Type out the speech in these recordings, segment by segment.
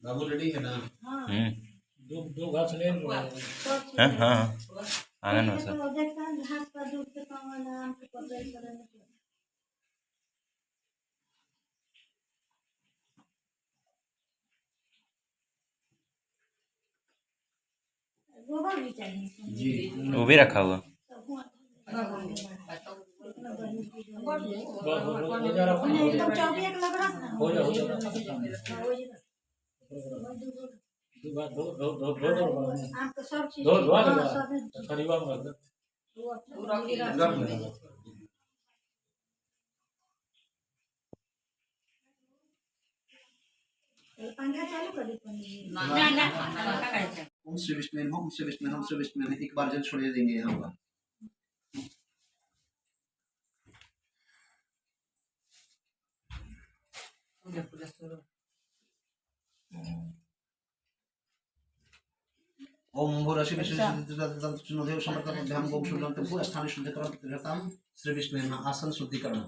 बाबू ready है ना? हम्म दो दो घास ले लो। हाँ हाँ हाँ आनंद में सर गोबर भी चाहिए जी वो भी रखा हुआ एकदम चौकी एक लग रहा हो जा दो दो दो दो दो आप तो सब चीज दो धोआ हाँ, देगा सब खरीवा में रख दे। पंखा चालू कर दी ओम श्री विष्णु नमः ओम श्री विष्णु नमः ओम श्री विष्णु नमः एक बार जल छोड़ देंगे यहाँ पर। ओम भूरशि विष्णुदेव समर्पयामि ओम शुद्धं स्थान शुद्धिकरण प्रतिहताम श्री विष्णु नमः। आसन शुद्धिकरण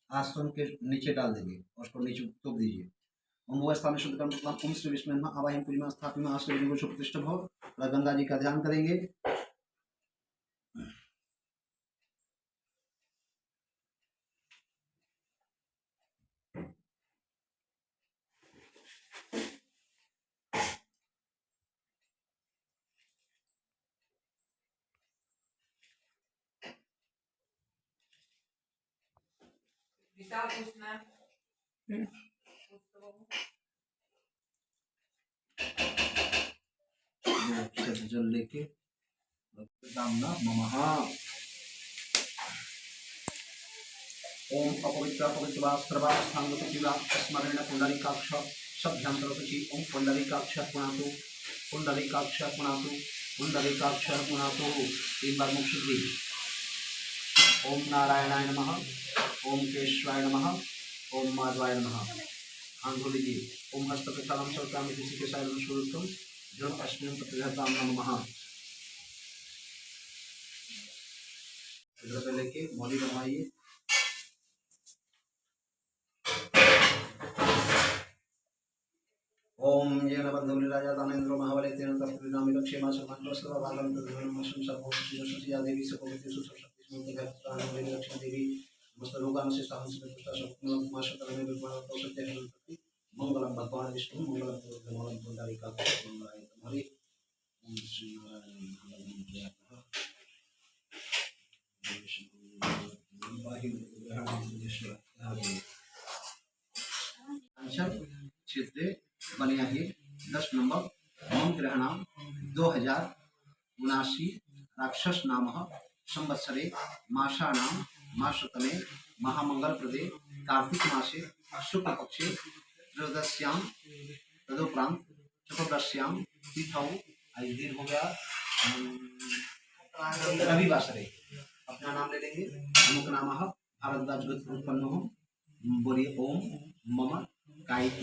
आसन के नीचे डाल देंगे और उसको नीचे तोप दीजिए। ओम वो स्थान शुद्धिकरण प्रतिहताम ओम श्री विष्णु नमः। आवाहन पूजा स्थापित आश्रय लिंगो प्रतिष्ठा भव। गंगा जी का ध्यान करेंगे। जल लेके नमः। ओम अपवित्र पवित्र स्मरण पुंडरीकाक्ष शब्दांतर सूचि ओम पुंडरीकाक्ष पुनातु पुंडरीकाक्ष पुनातु पुंडरीकाक्ष पुनातु। तीन बार मुख शुद्धि। ओम नारायणाय नमः ओम केशवाय नमः ओम माधवाय नमः। हाथ धो लीजिए। ओम हस्त प्रक्षालम सर्वकाम किसी के साइड में शुरुतम जो अश्विन प्रतिहताम नमः। इधर पे लेके मौली बनवाइए। ओम येन बंधुनि राजा दानेन्द्र महाबले तेन तत्त्वनामि लक्ष्यमा सम्मानः सर्वभागं तद्वयमशं सर्वोपचितसुया देवी सकोविति सुशक्ति स्मृति भक्तानां लक्ष्मी देवी मस्तरोगानस्य सहस्रपुष्टा शक्तिमाशतरमे विद्वान् सत्यहरन्ति मंगलम भगवान विष्णु मंगलम मंगलम पुंडरीका मंगलाय हरि। ओम श्री नारायण क्षेत्र बनिया है 10 नंबर मम ग्रह नाम 2079 राक्षस नाम संवत्सरे मासा नाम मासतमे महामंगल प्रदे कार्तिक मासे शुक्ल पक्षे त्रयोदश्याम तदुपरांत चतुर्दश्याम तिथौ आज दिन हो गया रविवासरे। अपना नाम ले लेंगे। अमुक नाम भारद्वाज उत्पन्न हो। बोलिए ओम मम कायिक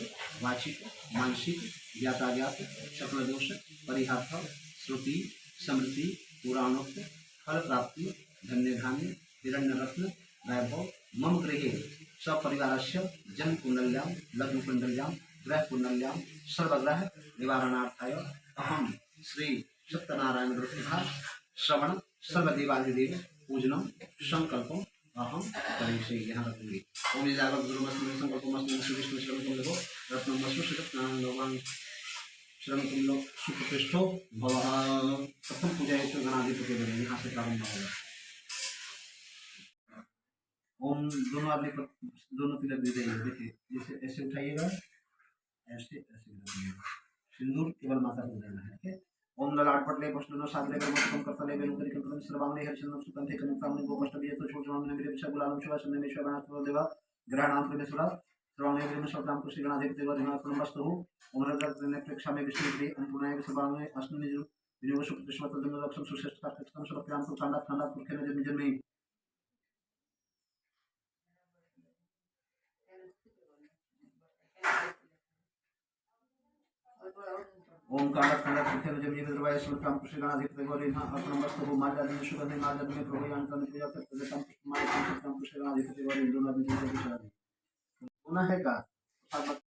वाचिक मानसिक ज्ञाताज्ञात सकल दोष परिहार्थ श्रुति समृद्धि पुराणोक्त फल प्राप्ति धन्य धान्य हिरण्य रत्न वैभव मम गृहे सपरिवारस्य जन्म कुंडल्यां लग्न कुंडल्यां ग्रह कुंडल्यां सर्वग्रह निवारणार्थाय अहम श्री सत्यनारायण व्रतधा श्रवण सर्वदेवादिदेव पूजनम संकल्पम अहम करेंगे। यहाँ रखेंगे। ओम जागृत गुरुमस्मि संकल्पमस्मि श्री विष्णु शरण तुम देखो रत्नमस्मि श्रीकृष्ण भगवान शरण तुम लोग सुप्रतिष्ठो भगवान। प्रथम पूजा ईश्वर गणाधिपति बने। यहाँ से प्रारंभ होगा। ओम दोनों आदमी पर दोनों तिलक दे देंगे। देखिए जैसे ऐसे उठाइएगा ऐसे ऐसे रखिएगा। सिंदूर केवल माता को देना है। ठीक है। ओम ललाट पटले पुष्टनो सागरे कर्मकम करतले बेनुकरी कंतम सर्वांगे हर्षणम सुकंठे कनकामने गोपष्टबिये तो छोटनाम मेरे विषय गुलाम शिवा संदेश गणात्मक देवा ग्रहणाम प्रमेश्वरा सर्वांगे विष्णु राम कृष्ण गणाधिपति देवा दिनात्मक वस्तु ओम रत्न प्रेक्षा में विष्णु प्रिय अनुपुनाय सर्वांगे अष्टनि विनियोग सुप्रतिष्ठा तदंग लक्षण सुश्रेष्ठ कार्तिकम सर्वप्राम तो ठंडा ठंडा पुरखे में जन्म ओम कांड खंड पुरखे में जन्म द्रवाय सर्वप्राम कृष्ण गणाधिपति देवा दिनात्मक वस्तु मार्जादि सुगंधि मार्जादि में प्रभु अंतन पूजा करते तम मार्जादि कृष्ण गणाधिपति देवा दिनात्मक होना है का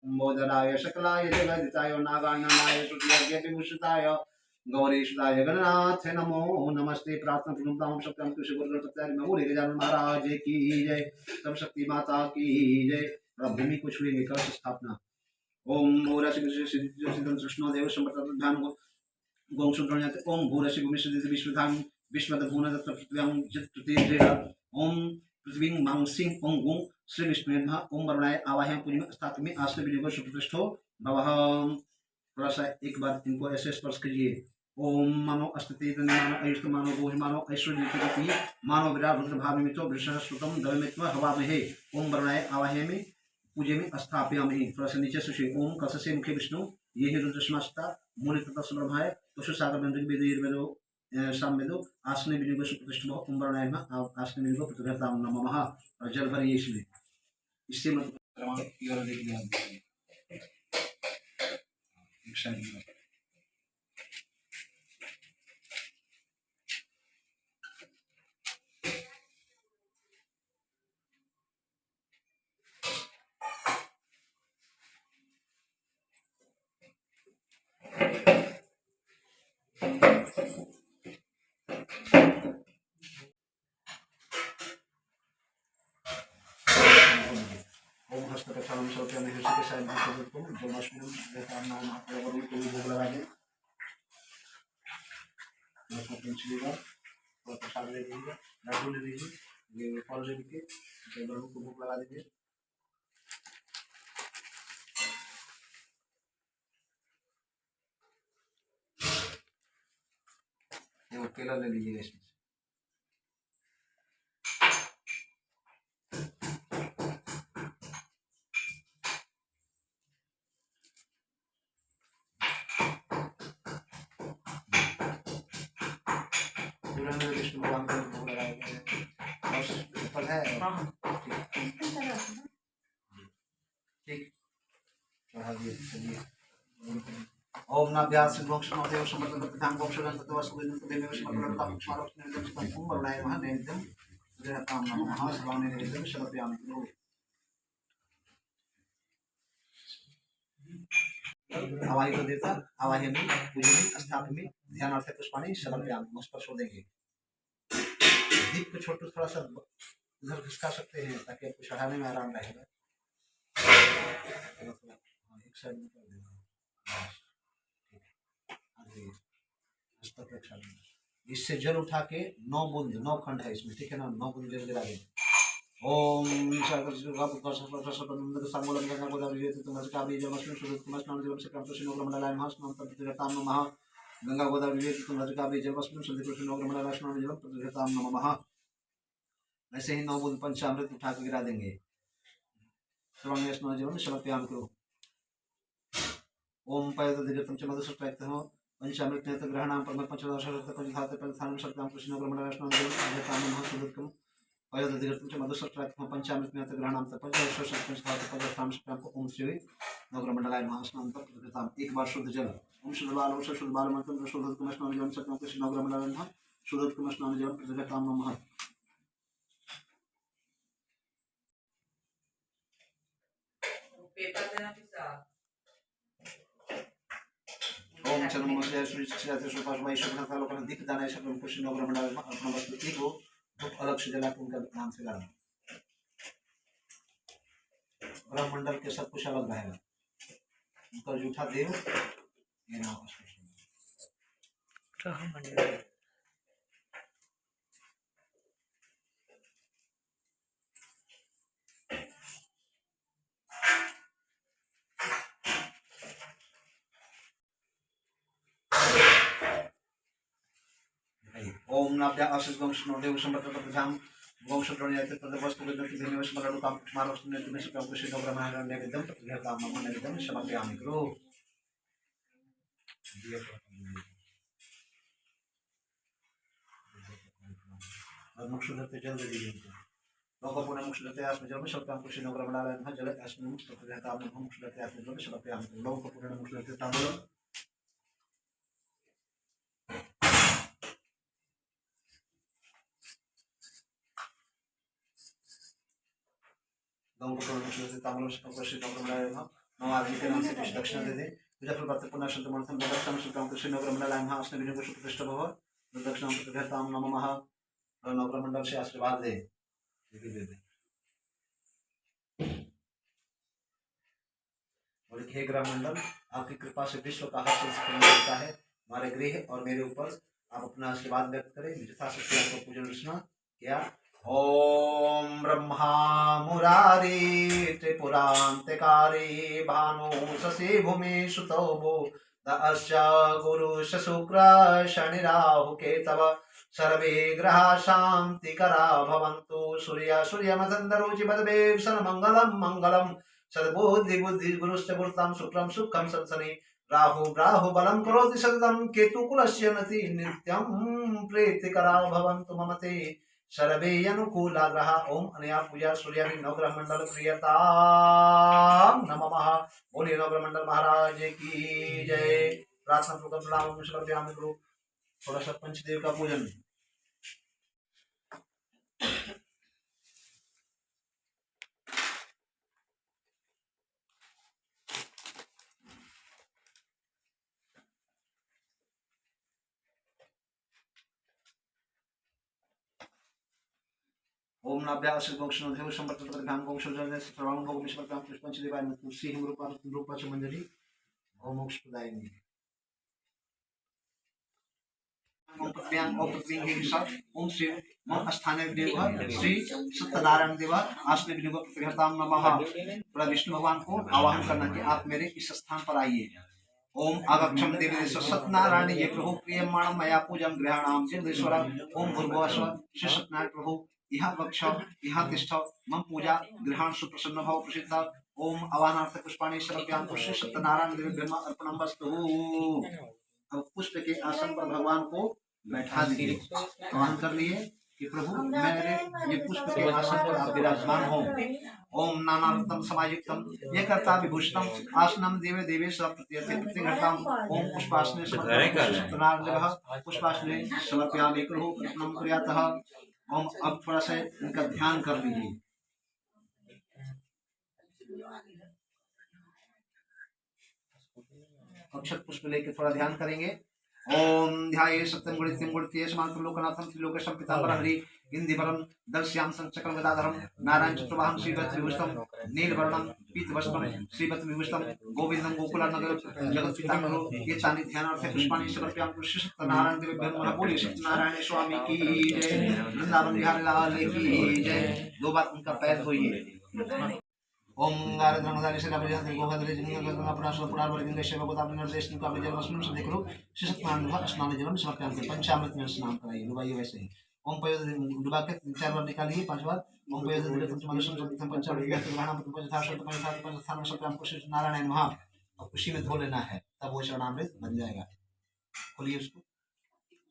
मोदराय शकलाय जगदिताय नागाय श्रुतियज्ञ विभूषिताय गौरीशुताय गणनाथ नमो नमस्ते। प्रार्थना पूर्णताम सत्यम कृष्ण गुरु सत्य नमो रे गजानन महाराज की जय। सब शक्ति माता की जय। भूमि को छुएंगे कलश स्थापना। ओम भूरसि सिद्धं कृष्णो देव संपत ध्यान गों सुद्रण्यते ओम भूरसि भूमिषि विश्वधाम विश्वद भुवन दत्त पृथ्व्यां जित्तेन्द्रिया ओम पृथ्वीं मांसिं ओम गुं श्री विष्णु नमः। ओम वरुणाय आवाहयामि पूज्य स्थापयामि आश्रय विनियोग सुप्रतिष्ठो भवः। थोड़ा सा एक बार इनको ऐसे स्पर्श कीजिए। ओम मानो अस्तित्व मानो आयुष्ट मानो भोज मानो ऐश्वर्य मानो विराट रुद्र भाविमितो वृषः श्रुतम दवमित्व हवामहे। ओम वरुणाय आवाहयामि पूज्यमि स्थापयामि। थोड़ा सा नीचे सुशिए। ओम कलशस्य मुखे विष्णु ये ही रुद्रश्मास्ता मूल तथा सुब्रह्माय पशु सागर बंधु वेदो सामवेदो आसने विनियोग सुप्रतिष्ठो ओम वरुणाय नमः। आसने विनियोग प्रतिघटाम नमः। और जल भरिए इसमें इससे मतलब प्रमाण की ओर देखिए। ओम हस्तकथानं सर्वप्यामि हृषिके सायं जन्माष्टमी देवतां नाम वरुण को भोग लगा दें। पंचमीगा और प्रसाद ले लीजिए लड्डू ले लीजिए ये फल ले लीजिए वरुण को भोग लगा दीजिए। ये केला ले लीजिएगा इसमें। विष्णु भगवान को भोग लगाएंगे बस फल है। ठीक चढ़ा दिए चलिए। ओम नाभ्यास मोक्षणो देव समर्पण प्रधान मोक्षणं तत्व सुविदं देव समर्पण तापक्षमारोक्षणं देव ओम वरुणाय नमः। नैवेद्यं देवतां नमः। स्वामी नैवेद्यं समर्पयामि। आवाही को देवता आवाही में पूजन स्थापन में ध्यान अर्थ पुष्पाणी समर्पयामि। उस पर छोड़ देंगे। दीप को छोटू थोड़ा सा उधर घिसका सकते हैं ताकि आपको चढ़ाने में आराम रहेगा। एक साइड में कर देना। इससे जल उठा के 9 बूंद 9 खंड है इसमें ठीक है ना। 9 बूंद जल गिरा दें। ओम गंगा गोदावरी नमः। ऐसे ही 9 बूंद पंचामृत उठा के गिरा देंगे। ओम पैदम च मधुसुप्रक्त हो पंचामृत नेत्र ग्रहणाम परम पंचदश पंचधात पंचान शक्ताम कृष्ण ब्रह्मणाष्टम सुदुर्गम पैदम च मधुसुप्रक्त हो पंचामृत नेत्र ग्रहणाम पंचदश पंचधात पंचधाम शक्ताम को ओम श्री नवग्रमंडलाय महास्नान तत्कृताम। एक बार शुद्ध जल ओम शुद्ध बाल मंत्र शुद्ध कुमस्नान जल शक्ताम कृष्ण नवग्रमंडलाय नमः। शुद्ध कुमस्नान जल प्रतिघटाम नमः। ओम चरमोदय श्री श्री सुपाश भाई शुभनाथ लोकन दीप दानाय शक्ल कृष्ण नवग्रमंडलाय नमः। अपना वस्तु एक हो तो अलग से जला के उनका नाम से गाना। ब्रह्मंडल के सब कुछ अलग रहेगा। उनका जूठा देव ये नाम ओम नाभ्या आशीष वंशनो देव संबद्धम वंशद्रोण्याय तदवस्तु विदति धन्यवाद स्मरणु काम कुमारस्तु ने से काम कृष्ण ब्रह्मांड नैवेद्यम प्रतिघटाम मम नैवेद्यम समर्पयामि। करो और मुक्षुदते जल दे दीजिए। लोगों को मुक्षुदते आस्म जल में सबका कृष्ण ब्रह्मांड में जल आस्म प्रतिघटाम मम मुक्षुदते आस्म जल में समर्पयामि। लोगों को पूर्ण मुक्षुदते तांबूल गंगोपुर मुक्षुदते तांबूल कृष्ण ब्रह्मांड 9 आदमी के नाम से कुछ दक्षिणा दे दे। पूजा फल प्राप्त पुण्य संत मनसम दक्षिणा श्रीराम कृष्ण नगर मंडल महा अस्न विष्णु को प्रतिष्ठा भव दक्षिणा प्रतिहताम नमः। नगर मंडल से आशीर्वाद दे दे। और हे ग्रह मंडल, आपकी कृपा से विश्व का हर चीज मिलता है। हमारे गृह और मेरे ऊपर आप अपना आशीर्वाद व्यक्त करें। यथाशक्ति आपको पूजन अर्चना किया। ओम ब्रह्मा मुरारी त्रिपुरांतकारी भानु शशि भूमि सुतो बुध गुरु शुक्र शनि राहु केतव सर्वे ग्रहा शांतिकरा भवन्तु। सूर्य मदंदरोचि पदवे सन मंगलम मंगलम सद्बुद्धि बुद्धि गुरुश्च गुरुताम शुक्रम सुखम संसनि राहु बलम करोति सततं केतु कुलस्य नति नित्यं प्रीतिकरा भवन्तु मम ते सर्वे अनुकूला ग्रहा। ओम अनया पूजा सूर्यादि नवग्रह मंडल प्रियताम नमः। बोलिए नवग्रह मंडल महाराज की जय। प्रार्थना पूर्वक प्रणाम नमस्कार करो। थोड़ा सा पंचदेव का पूजन। ओम नाभ्याः श्रीमोक्षणो देव संवर्तकर्भ्यां गोक्षोजने सर्वां भोगमिश्वरभ्यां पुष्पंचदेवाय तुलसी हिम रूपा च मंजरी ओम मोक्षप्रदायिनी। ओम पृथ्व्यां ओम पृथ्वीं हे विशाल ओम श्री मम स्थाने देव श्री सत्यनारायण देव आसने विनुग प्रतिहताम नमः। पूरा विष्णु भगवान को आवाहन करना कि आप मेरे इस स्थान पर आइए। ओम आगक्षम देवी सत्यनारायण ये प्रभु प्रियमाणम मया पूजम गृहाणाम जगदीश्वर। ओम भूर्भुवस्व श्री सत्यनारायण प्रभु यहाँ वक्ष यहाँ तिष्ठ मम पूजा गृहाण सुप्रसन्न भव प्रसिद्ध। ओम आवाहनार्थ पुष्पाणि समर्पयामि पुष्प सत्यनारायण देव ब्रह्म अर्पणम वस्तु। अब पुष्प के आसन पर भगवान को बैठा दीजिए। आवाहन कर लिए कि प्रभु मेरे ये पुष्प के आसन पर आप विराजमान हो। ओम नानारत्नम समायुक्तम ये कर्ता विभूषणम आसनम देवे देवेश प्रतिघटम। ओम पुष्पासने सत्यनारायण देव पुष्पासने समर्पयामि प्रभु अर्पणम कुर्यातः। ओम अब थोड़ा सा इनका ध्यान कर लीजिए। अक्षत पुष्प लेके थोड़ा ध्यान करेंगे। ओम ध्याये सत्यम गुणित्यम गुणित्येश मात्र लोकनाथम त्रिलोकेशम पिताम्बर हरि इंदिवरम दर्श्याम संचक्रम गदाधरम नारायण चतुर्बाहम श्रीवत्स विभूषितम नीलवर्णम पीतवस्त्रम श्रीवत्स विभूषितम गोविंदम गोकुला नगर जगत पितामह। ये चांदी ध्यानार्थ पुष्पाणि समर्पयामि पुष्प सत्यनारायण देव ब्रह्म बोलिए सत्यनारायण स्वामी की जय। वृंदावन बिहारी लाल की जय। 2 बार उनका पैर धोइए। ओम गारद्रंगदारी से नवजन गोहद्रे जिंगंगंगा पुराशो पुरावर जिंगे सेवा गोदाम निर्देश का विजय वस्त्रम से देख लो श्री सत्यनारायण स्नान जलम समर्पयामि पंचामृत में स्नान कराइए। डुबाइए वैसे ही। ओम पयोद डुबा के 4 बार निकालिए 5 बार। ओम पयोद दिगंत मनुष्य प्रथम पंचामृत में ग्रहण पंच था शब्द पंच था पंच स्थान समर्पयामि पुष्प नारायण महा। अब खुशी में धो लेना है तब वो चरणामृत बन जाएगा। खोलिए उसको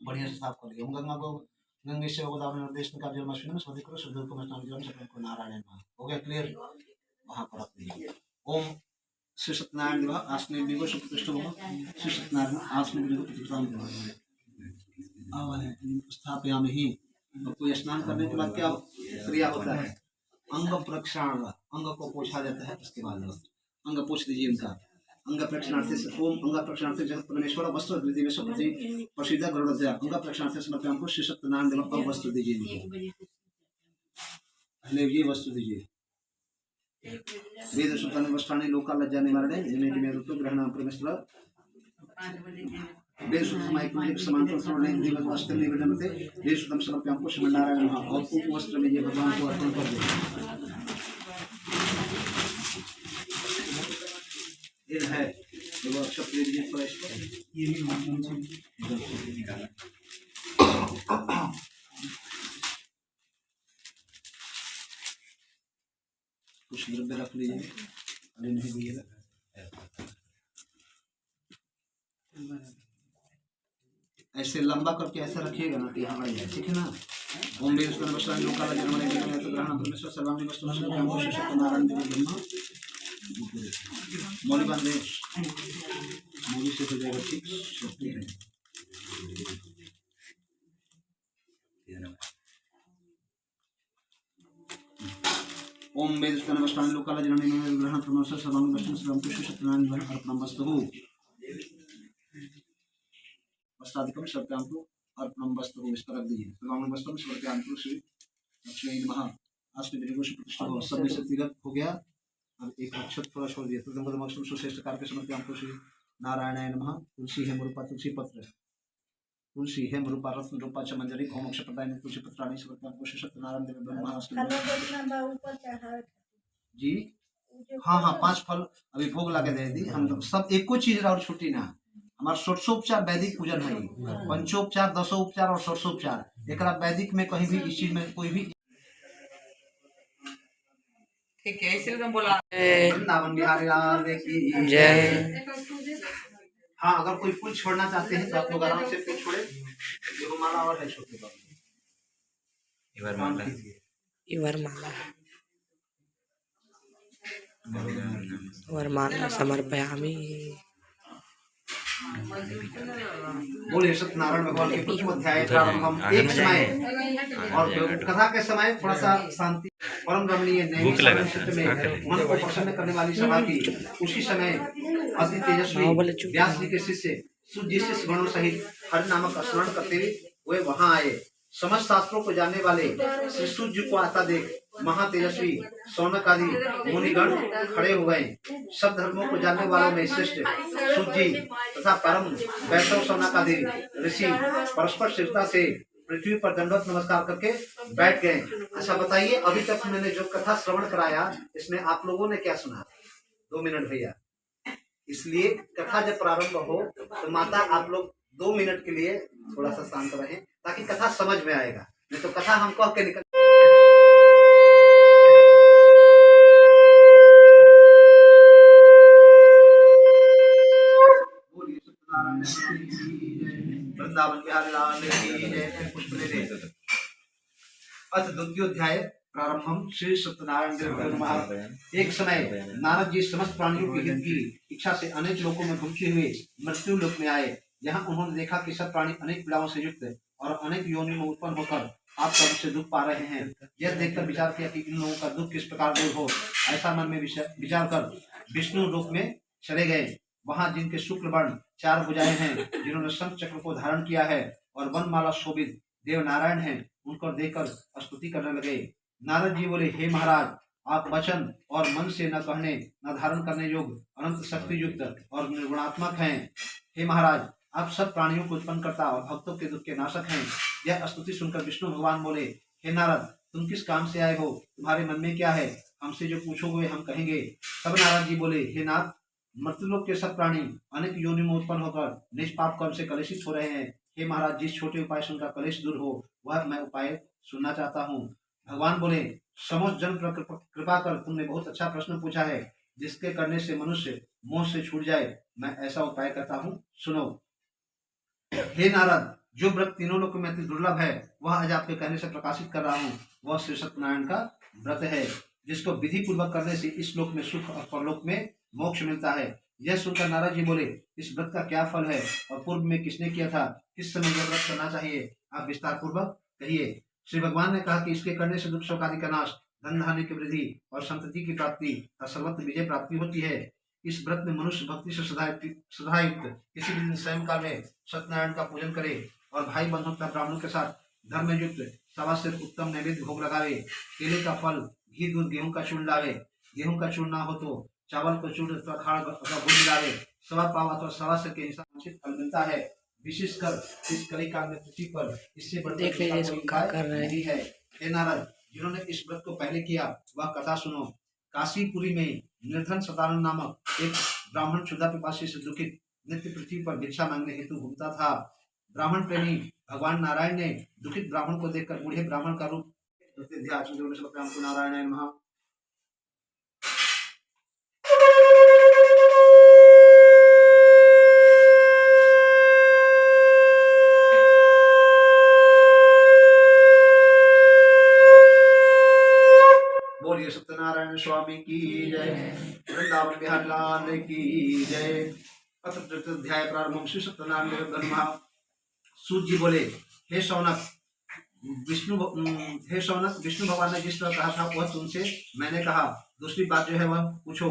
बढ़िया से साफ करिए। ओम गंगा को गंगे सेवा गोदाम निर्देश का जल मस्मिन से देख लो शुद्ध को स्नान जलम समर्पयामि नारायण महा। हो गया क्लियर। वहां पर रख दीजिए। ओम श्री सत्यनारायण देव आसने विभो सुप्रतिष्ठ भव श्री सत्यनारायण आसने विभो प्रतिष्ठान स्थापयामि ही। कोई स्नान करने के बाद क्या क्रिया होता है? अंग प्रक्षालन। अंग को पोछा जाता है। इसके बाद अंग पोछ दीजिए इनका। अंग प्रक्षाणार्थ से ओम अंग प्रक्षाणार्थ जगत परमेश्वर वस्त्र दिवेश प्रति प्रसिद्ध गरुड़ अंग प्रक्षाणार्थ समर्पयामि को श्री सत्यनारायण देव को वस्त्र दीजिए। पहले ये वस्त्र दीजिए। वेद सुल्तान वस्त्राणि लोका लज्जा निवारणे जिन्हें कि मेरे तो ग्रहण परमेश्वर वेद सुल्तान माइक समांतर श्रवणे दिवस वस्त्र निवेदनते वेद सुल्तान समर्पयामि को श्री नारायण महा। और उप वस्त्र में ये भगवान को अर्पण कर दे। ये है वो अक्षत दीजिए थोड़ा इसको। ये कुछ द्रव्य रख लीजिए। अरे नहीं भैया ऐसे लंबा करके ऐसा रखिएगा ना कि यहाँ आ जाए। ठीक है ना। ओम वेद सुल्तान वस्त्राणि लोका लज्जा निवारणे तो ग्रहण परमेश्वर सर्वांगी वस्तु समर्पयामि श्री सत्यनारायण देव ब्रह्म। मौली बांध दे। मौली से हो जाएगा ठीक। ओम वेदस्तन वस्त्राणि लोकाल जननी में ग्रहण प्रमोशन सर्वांग वस्तु सर्वं कुश सत्यनारायण भन अर्पणम वस्तु वस्त्रादिकम सर्वं को अर्पणम वस्तु इस पर रख दीजिए। सर्वांग वस्त्रम सर्वं को श्री लक्ष्मी नमः। आज के दिन को प्रतिष्ठा हो सब में से तिलक हो गया। अब एक अक्षत थोड़ा छोड़ दिया। तो दंगल मक्षम सुश्रेष्ठ कार के समर्पण को श्री नारायणाय नमः। तुलसी है मुरुपा तुलसी पत्र तुलसी है मुरुपा रत्न रूपा चमंजरी भौ मोक्ष प्रदाय तुलसी पत्राणी समर्पण को श्री सत्यनारायण देव ब्रह्मा ऊपर चढ़ा जी। हाँ हाँ 5 फल अभी भोग लगे दे दी। हम लोग सब एको चीज और छुट्टी ना हमारा षोडशोपचार वैदिक पूजन है। पंचोपचार दशोपचार और षोडशोपचार एक वैदिक में कहीं भी इस चीज में कोई भी ठीक है इसलिए तो बोला वृंदावन बिहारी लाल की जय। हाँ अगर कोई फूल छोड़ना चाहते हैं तो आप लोग आराम से फूल छोड़े। देखो माला और है छोटे वरमाला वरमाला समर्पयामि। बोले सत्यनारायण भगवान के प्रथम अध्याय प्रारंभ हम एक समय और कथा के समय थोड़ा सा शांति परम रमणीय में मन को प्रसन्न करने वाली सभा की। उसी समय अति तेजस्वी व्यास जी के शिष्य सूत जी शिष्य गणों सहित हरि नामक स्मरण करते हुए वे वहां आए। समस्त शास्त्रों को जानने वाले श्री सूत जी को आता देख महातेजस्वी सौनक आदि मुनिगण खड़े हो गए। सब धर्मों को जानने वालों में श्रेष्ठ सूत जी तथा परम वैष्णव सौनक आदि ऋषि परस्पर शिरता से पृथ्वी पर दंडवत नमस्कार करके बैठ गए। अच्छा बताइए अभी तक मैंने जो कथा श्रवण कराया इसमें आप लोगों ने क्या सुना? 2 मिनट भैया। इसलिए कथा जब प्रारंभ हो तो माता आप लोग 2 मिनट के लिए थोड़ा सा शांत रहें ताकि कथा समझ में आएगा। नहीं तो कथा हम कह के निकल वृंदावन बिहारी लाल की जय। पुष्प ले ले। अथ द्वितीयोध्याय प्रारंभम श्री सत्यनारायण देव नमः। एक समय नारद जी समस्त प्राणियों के हित की इच्छा से अनेक लोकों में घूमते हुए मृत्यु लोक में आए। यहाँ उन्होंने देखा कि सब प्राणी अनेक पीड़ाओं से युक्त और अनेक योनि में उत्पन्न होकर आप सब से दुख पा रहे हैं। यह देखकर विचार किया कि इन लोगों का दुख किस प्रकार दूर हो। ऐसा मन में विचार कर विष्णु लोक में चले गए। वहां जिनके शुक्ल वर्ण 4 भुजाएं हैं, जिन्होंने शंख चक्र को धारण किया है और वनमाला शोभित देव नारायण हैं, उनको देखकर स्तुति करने लगे। नारद जी बोले, हे महाराज, आप वचन और मन से न कहने न धारण करने योग्य अनंत शक्ति युक्त और निर्गुणात्मक हैं। हे महाराज, आप सब प्राणियों को उत्पन्न करता और भक्तों के दुख के नाशक हैं। यह स्तुति सुनकर विष्णु भगवान बोले, हे नारद, तुम किस काम से आए हो? तुम्हारे मन में क्या है? हमसे जो पूछोगे हम कहेंगे। तब नारद जी बोले, हे नाथ, मृत्युलोक के सब प्राणी अनेक योनि में उत्पन्न होकर निष्पाप कर्म से कलुषित हो रहे हैं। हे महाराज, जिस छोटे उपाय से उनका कलेश दूर हो वह मैं उपाय सुनना चाहता हूँ। भगवान बोले, समस्त जन पर कृपा कर तुमने बहुत अच्छा प्रश्न पूछा है, जिसके करने से मनुष्य मोह से छूट जाए। मैं ऐसा उपाय करता हूँ, सुनो। हे नारद, जो व्रत तीनों लोकों में अति दुर्लभ है वह आज आपके कहने से प्रकाशित कर रहा हूँ। वह श्री सत्यनारायण का व्रत है, जिसको विधि पूर्वक करने से इस लोक में सुख और परलोक में मोक्ष मिलता है। यह सुनकर नारद जी बोले, इस व्रत का क्या फल है और पूर्व में किसने किया था? किस समय यह व्रत करना चाहिए? आप विस्तार पूर्वक कहिए। श्री भगवान ने कहा कि इसके करने से दुख शोक आदि का नाश, धन धान्य की वृद्धि और संतति की प्राप्ति और सर्वत्र विजय प्राप्ति होती है। इस व्रत में मनुष्य भक्ति से श्रद्धायुक्त किसी भी दिन स्वयं काल में सत्यनारायण का पूजन करे और भाई बंधु तथा ब्राह्मणों के साथ धर्म युक्त सवा से उत्तम नैवेद्य भोग लगावे। केले का फल, घी, दूध, गेहूं का चूर्ण लावे। गेहूं का चूर्ण ना हो तो चावल को चूर्ण अथवा खाड़ अथवा गुड़ मिलावे। सवा पाव अथवा सवा से के हिसाब उचित फल मिलता है। विशेषकर इस कली काल में पृथ्वी पर इससे देख लीजिए इसको क्या कर रहे हैं। हे नारद, जिन्होंने इस व्रत को पहले किया वह कथा सुनो। काशीपुरी में निर्धन सतानंद नामक एक ब्राह्मण क्षुधा पिपासी से दुखित नित्य पृथ्वी पर भिक्षा मांगने हेतु घूमता था। ब्राह्मण प्रेमी भगवान नारायण ने दुखित ब्राह्मण को देखकर बूढ़े ब्राह्मण का रूप नारायण नमः। बोलिए सत्यनारायण स्वामी की जय। वृंदावन बिहारी लाल की जय। अध्याय प्रारंभ श्री सत्यनारायण। सूत जी बोले, हे शौनक, हे शौनक, विष्णु भगवान ने जिस तरह कहा था वह तुमसे मैंने कहा। दूसरी बात जो है वह पूछो।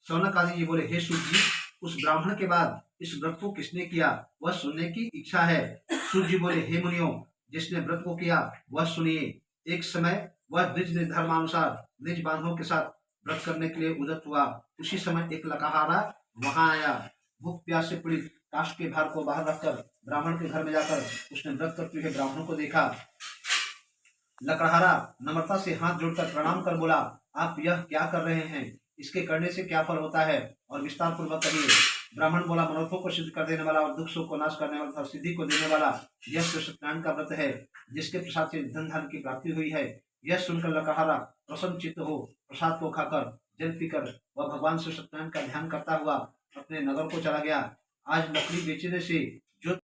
शौनक आदि जी बोले, हे सूत जी, उस ब्राह्मण के बाद इस व्रत को किसने किया वह सुनने की इच्छा है। सूत जी बोले, हे मुनियों, जिसने व्रत को किया वह सुनिए। एक समय वह द्विज धर्मानुसार निज बांधवों के साथ व्रत करने के लिए उद्यत हुआ। उसी समय एक लकहारा वहां आया। भूख प्यास से पीड़ित काष्ठ के भार को बाहर रखकर ब्राह्मण के घर में जाकर उसने व्रत करते हुए ब्राह्मण को देखा। लकड़हारा नम्रता से हाथ जोड़कर प्रणाम कर बोला, आप यह क्या कर रहे हैं? इसके करने से क्या फल होता है और विस्तार पूर्वक कहिए। ब्राह्मण बोला, मनोरथों को सिद्ध कर देने वाला और दुख सुख को नाश करने वाला और सिद्धि को देने वाला यह सत्यनारायण का व्रत है, जिसके प्रसाद से धन धान्य की प्राप्ति हुई है। यह सुनकर लकड़हारा प्रसन्न चित्त हो प्रसाद को खाकर जल पीकर वह भगवान श्री सत्यनारायण का ध्यान करता हुआ अपने नगर को चला गया। आज लकड़ी बेचने से जो